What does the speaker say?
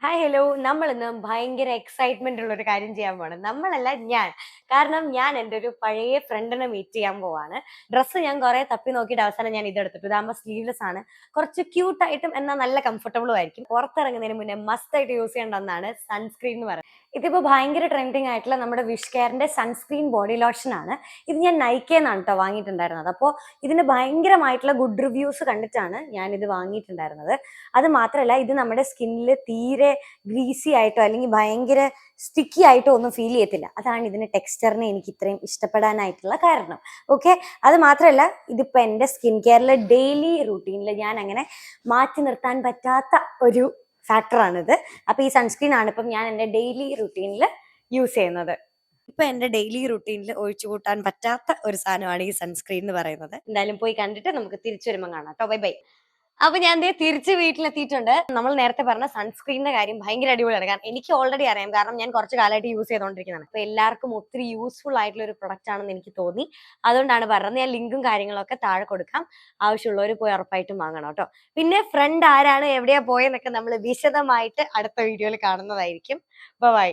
Hi hello നമ്മൾ ഇന്ന് ഭയങ്കര എക്സൈറ്റ്മെന്റ് ഉള്ള ഒരു കാര്യം ചെയ്യാൻ പോവാണ്. നമ്മളല്ല ഞാൻ. കാരണം ഞാൻ എൻ്റെ ഒരു പഴയ ഫ്രണ്ടിനെ മീറ്റ് ചെയ്യാൻ പോവാണ്. ഡ്രസ്സ് ഞാൻ കുറെ തപ്പി നോക്കിയിട്ട് അവസാനം ഞാൻ ഇതെടുത്തിട്ടു. ഇതാകുമ്പോൾ സ്ലീവ്ലെസ് ആണ്. കുറച്ച് ക്യൂട്ട് ആയിട്ടും എന്നാൽ നല്ല കംഫർട്ടബിളും ആയിരിക്കും. പുറത്തിറങ്ങുന്നതിന് മുന്നേ മസ്റ്റ് ആയിട്ട് യൂസ് ചെയ്യേണ്ട ഒന്നാണ് സൺസ്ക്രീൻ എന്ന് പറയുന്നത്. ഇതിപ്പോ ഭയങ്കര ട്രെൻഡിങ് ആയിട്ടുള്ള നമ്മുടെ വിഷ് കെയറിന്റെ സൺസ്ക്രീൻ ബോഡി ലോഷൻ ആണ്. ഇത് ഞാൻ നൈക്കേന്നാണ് കേട്ടോ വാങ്ങിയിട്ടുണ്ടായിരുന്നത്. അപ്പോൾ ഇതിന് ഭയങ്കരമായിട്ടുള്ള ഗുഡ് റിവ്യൂസ് കണ്ടിട്ടാണ് ഞാൻ ഇത് വാങ്ങിയിട്ടുണ്ടായിരുന്നത്. അത് മാത്രമല്ല, ഇത് നമ്മുടെ സ്കിന്നിൽ തീരെ ഗ്രീസി ആയിട്ടോ അല്ലെങ്കിൽ ഭയങ്കര സ്റ്റിക്കി ആയിട്ടോ ഒന്നും ഫീൽ ചെയ്യത്തില്ല. അതാണ് ഇതിന്റെ ടെക്സ്ചറിനെ എനിക്ക് ഇത്രയും ഇഷ്ടപ്പെടാനായിട്ടുള്ള കാരണം. ഓക്കെ, അത് മാത്രമല്ല, ഇതിപ്പോ എൻ്റെ സ്കിൻ കെയറിലെ ഡെയിലി റൂട്ടീനിൽ ഞാൻ അങ്ങനെ മാറ്റി നിർത്താൻ പറ്റാത്ത ഒരു ഫാക്ടറാണിത്. അപ്പൊ ഈ സൺസ്ക്രീൻ ആണ് ഇപ്പം ഞാൻ എൻ്റെ ഡെയിലി റൂട്ടീനിൽ യൂസ് ചെയ്യുന്നത്. ഇപ്പൊ എന്റെ ഡെയിലി റൂട്ടീനിൽ ഒഴിച്ചു കൂട്ടാൻ പറ്റാത്ത ഒരു സാധനമാണ് ഈ സൺസ്ക്രീൻ എന്ന് പറയുന്നത്. എന്തായാലും പോയി കണ്ടിട്ട് നമുക്ക് തിരിച്ചു വരുമ്പോൾ കാണാം കേട്ടോ. Bye bye. അപ്പൊ ഞാൻ ദേ തിരിച്ച് വീട്ടിലെത്തിയിട്ടുണ്ട്. നമ്മൾ നേരത്തെ പറഞ്ഞ സൺസ്ക്രീനിന്റെ കാര്യം ഭയങ്കര അടിപൊളിയാണ്. കാരണം എനിക്ക് ഓൾറെഡി അറിയാം. കാരണം ഞാൻ കുറച്ച് കാലമായിട്ട് യൂസ് ചെയ്തുകൊണ്ടിരിക്കുന്നതാണ്. അപ്പൊ എല്ലാവർക്കും ഒത്തിരി യൂസ്ഫുൾ ആയിട്ടുള്ള ഒരു പ്രൊഡക്റ്റ് ആണെന്ന് എനിക്ക് തോന്നി. അതുകൊണ്ടാണ് പറഞ്ഞത്. ഞാൻ ലിങ്കും കാര്യങ്ങളൊക്കെ താഴെ കൊടുക്കാം. ആവശ്യമുള്ളവർ പോയി ഉറപ്പായിട്ടും വാങ്ങണം കേട്ടോ. പിന്നെ ഫ്രണ്ട് ആരാണ്, എവിടെയാ പോയെന്നൊക്കെ നമ്മൾ വിശദമായിട്ട് അടുത്ത വീഡിയോയിൽ കാണുന്നതായിരിക്കും. ബൈ.